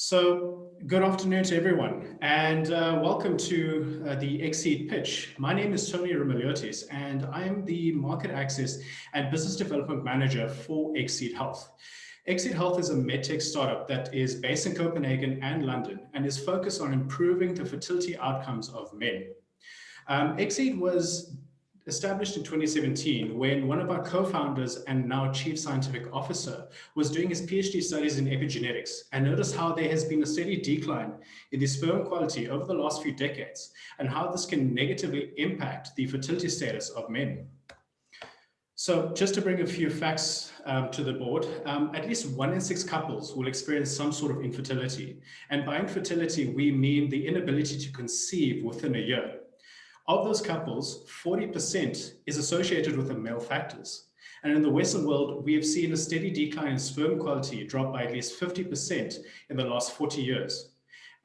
Good afternoon to everyone, and welcome to the ExSeed pitch. My name is Tony Remiliotis, and I'm the Market Access and Business Development Manager for ExSeed Health. ExSeed Health is a medtech startup that is based in Copenhagen and London and is focused on improving the fertility outcomes of men. ExSeed was established in 2017 when one of our co-founders and now chief scientific officer was doing his PhD studies in epigenetics and noticed how there has been a steady decline in the sperm quality over the last few decades and how this can negatively impact the fertility status of men. So just to bring a few facts to the board, at least 1 in 6 couples will experience some sort of infertility. And by infertility, we mean the inability to conceive within a year. Of those couples, 40% is associated with the male factors. And in the Western world, we have seen a steady decline in sperm quality drop by at least 50% in the last 40 years.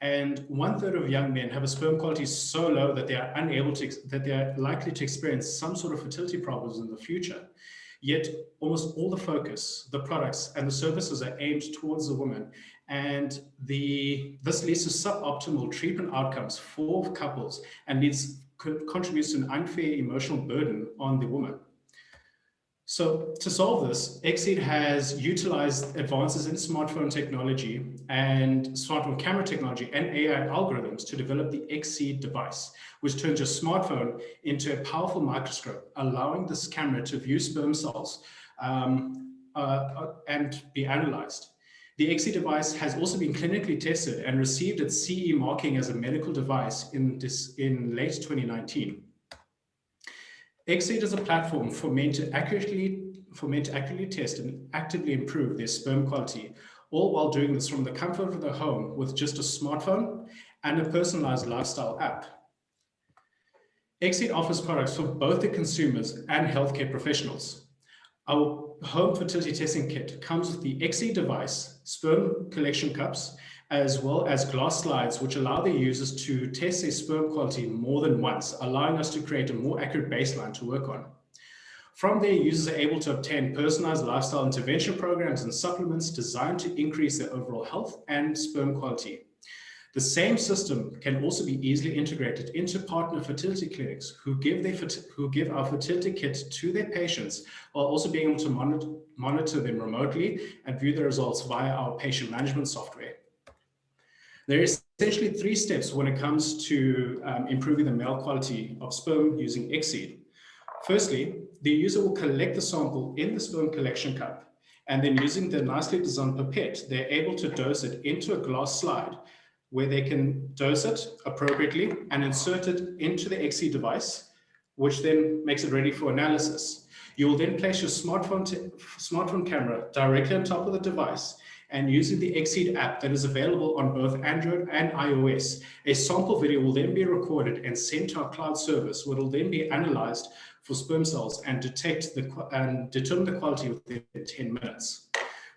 And 1/3 of young men have a sperm quality so low that they are likely to experience some sort of fertility problems in the future. Yet almost all the focus, the products and the services are aimed towards the woman. And this leads to suboptimal treatment outcomes for couples and contributes to an unfair emotional burden on the woman. So to solve this, ExSeed has utilized advances in smartphone technology and smartphone camera technology and AI algorithms to develop the ExSeed device, which turns your smartphone into a powerful microscope, allowing this camera to view sperm cells and be analyzed. The ExSeed device has also been clinically tested and received its CE marking as a medical device in late 2019. ExSeed is a platform for men to accurately test and actively improve their sperm quality, all while doing this from the comfort of their home with just a smartphone and a personalized lifestyle app. ExSeed offers products for both the consumers and healthcare professionals. Our home fertility testing kit comes with the ExSeed device, sperm collection cups, as well as glass slides, which allow the users to test their sperm quality more than once, allowing us to create a more accurate baseline to work on. From there, users are able to obtain personalized lifestyle intervention programs and supplements designed to increase their overall health and sperm quality. The same system can also be easily integrated into partner fertility clinics who give our fertility kit to their patients while also being able to monitor them remotely and view the results via our patient management software. There are essentially 3 steps when it comes to improving the male quality of sperm using ExSeed. Firstly, the user will collect the sample in the sperm collection cup, and then using the nicely designed pipette, they're able to dose it into a glass slide where they can dose it appropriately and insert it into the ExSeed device, which then makes it ready for analysis. You will then place your smartphone camera directly on top of the device, and using the ExSeed app that is available on both Android and iOS, a sample video will then be recorded and sent to our cloud service, where it will then be analyzed for sperm cells and determine the quality within 10 minutes.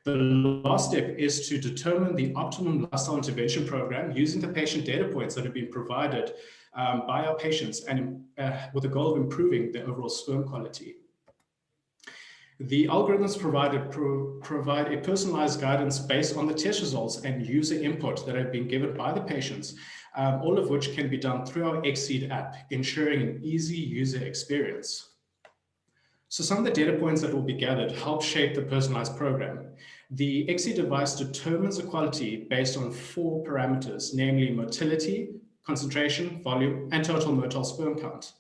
The last step is to determine the optimum lifestyle intervention program using the patient data points that have been provided by our patients and with the goal of improving the overall sperm quality. The algorithms provide a personalized guidance based on the test results and user input that have been given by the patients, all of which can be done through our ExSeed app, ensuring an easy user experience. So some of the data points that will be gathered help shape the personalized program. The ExSeed device determines the quality based on 4 parameters, namely motility, concentration, volume, and total motile sperm count.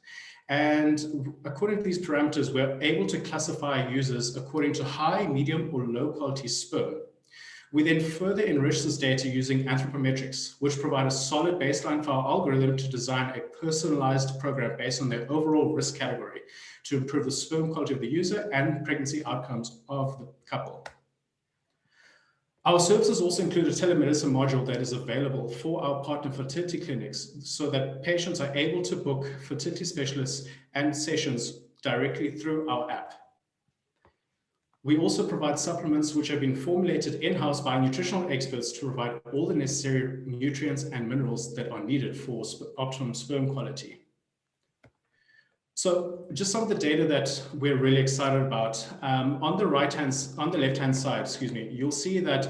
And according to these parameters, we're able to classify users according to high, medium, or low quality sperm. We then further enrich this data using anthropometrics, which provide a solid baseline for our algorithm to design a personalized program based on their overall risk category to improve the sperm quality of the user and pregnancy outcomes of the couple. Our services also include a telemedicine module that is available for our partner fertility clinics so that patients are able to book fertility specialists and sessions directly through our app. We also provide supplements which have been formulated in-house by nutritional experts to provide all the necessary nutrients and minerals that are needed for optimum sperm quality. So just some of the data that we're really excited about. On the left-hand side, you'll see that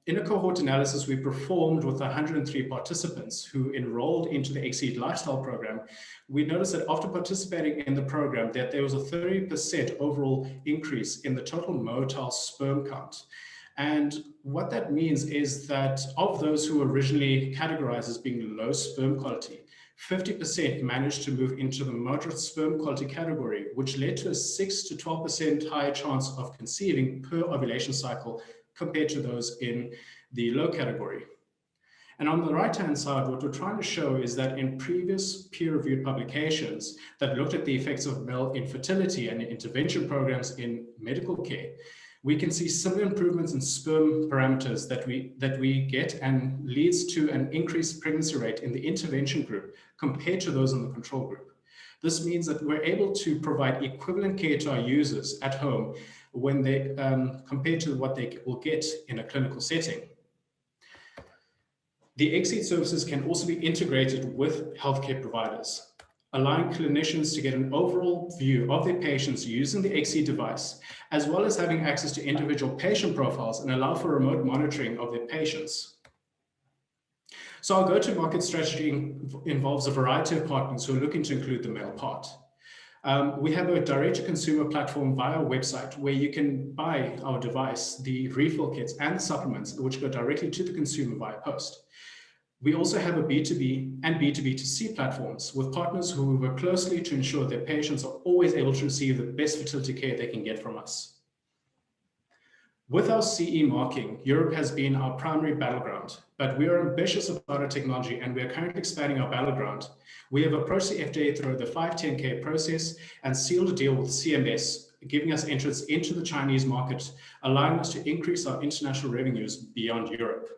In a cohort analysis we performed with 103 participants who enrolled into the ExSeed lifestyle program, we noticed that after participating in the program that there was a 30% overall increase in the total motile sperm count. And what that means is that of those who were originally categorized as being low sperm quality, 50% managed to move into the moderate sperm quality category, which led to a 6 to 12% higher chance of conceiving per ovulation cycle compared to those in the low category. And on the right-hand side, what we're trying to show is that in previous peer-reviewed publications that looked at the effects of male infertility and intervention programs in medical care, we can see similar improvements in sperm parameters that we get and leads to an increased pregnancy rate in the intervention group compared to those in the control group. This means that we're able to provide equivalent care to our users at home when they compared to what they will get in a clinical setting. The ExSeed services can also be integrated with healthcare providers, allowing clinicians to get an overall view of their patients using the ExSeed device, as well as having access to individual patient profiles and allow for remote monitoring of their patients. So our go-to-market strategy involves a variety of partners who are looking to include the male part. We have a direct-to-consumer platform via our website where you can buy our device, the refill kits and the supplements, which go directly to the consumer via post. We also have a B2B and B2B2C platforms with partners who work closely to ensure their patients are always able to receive the best fertility care they can get from us. With our CE marking, Europe has been our primary battleground, but we are ambitious about our technology and we are currently expanding our battleground. We have approached the FDA through the 510(k) process and sealed a deal with CMS, giving us entrance into the Chinese market, allowing us to increase our international revenues beyond Europe.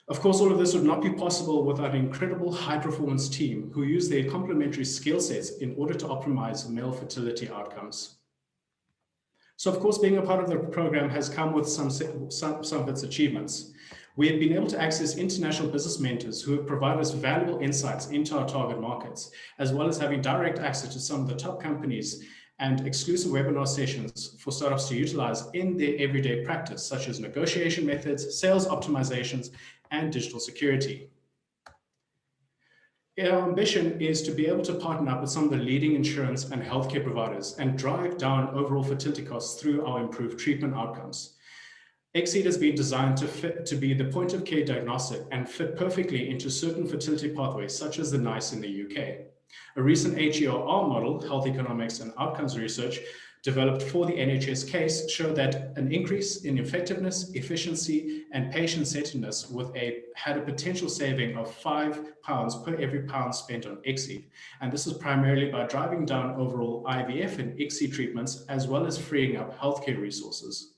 Of course, all of this would not be possible without an incredible high-performance team who use their complementary skill sets in order to optimize male fertility outcomes. So, of course, being a part of the program has come with some of its achievements. We have been able to access international business mentors who have provided us valuable insights into our target markets, as well as having direct access to some of the top companies and exclusive webinar sessions for startups to utilize in their everyday practice, such as negotiation methods, sales optimizations, and digital security. Our ambition is to be able to partner up with some of the leading insurance and healthcare providers and drive down overall fertility costs through our improved treatment outcomes. ExSeed has been designed to be the point of care diagnostic and fit perfectly into certain fertility pathways, such as the NICE in the UK. A recent HEOR model, Health Economics and Outcomes Research, developed for the NHS case showed that an increase in effectiveness, efficiency, and patient-centeredness had a potential saving of £5 per every pound spent on ExSeed. And this is primarily by driving down overall IVF and ExSeed treatments, as well as freeing up healthcare resources.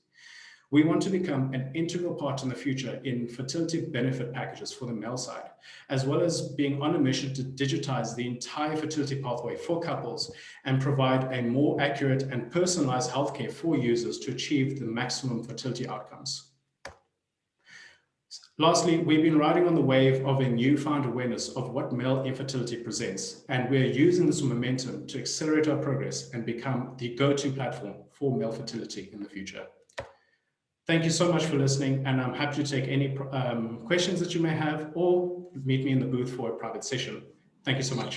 We want to become an integral part in the future in fertility benefit packages for the male side, as well as being on a mission to digitize the entire fertility pathway for couples and provide a more accurate and personalized healthcare for users to achieve the maximum fertility outcomes. Lastly, we've been riding on the wave of a newfound awareness of what male infertility presents, and we're using this momentum to accelerate our progress and become the go-to platform for male fertility in the future. Thank you so much for listening, and I'm happy to take any questions that you may have or meet me in the booth for a private session. Thank you so much.